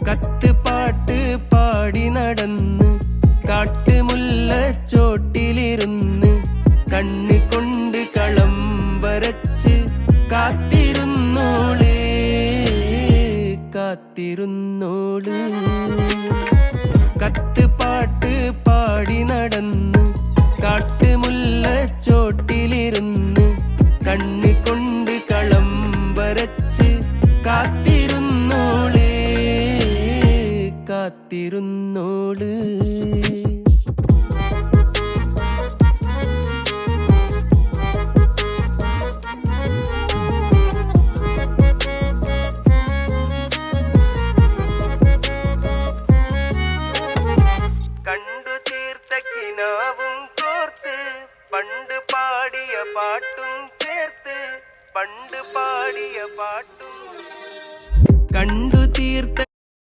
കത്ത് പാട്ട് പാടി നടന്ന് കാട്ടുമുല്ലച്ചോട്ടിലിരുന്ന് കണ്ണ് കൊണ്ട് കളം വരച്ച് കാത്തിരുന്നോള് കാത്തിരുന്നോള്. കത്ത് പാട്ട് പാടി നടന്ന് കാട്ടുമുല്ലച്ചോട്ടിലിരുന്ന് കണ്ണ് കൊണ്ട് കളം വരച്ച് കാത്തിരുന്നോള് കാത്തിരുന്നോള്. കണ്ടു തീർത്ത കിനാവും കോർത്ത് പണ്ട് പാടിയ പാട്ടും ചേർത്ത് പണ്ട് പാടിയ പാട്ടും കണ്ടു തീർത്ത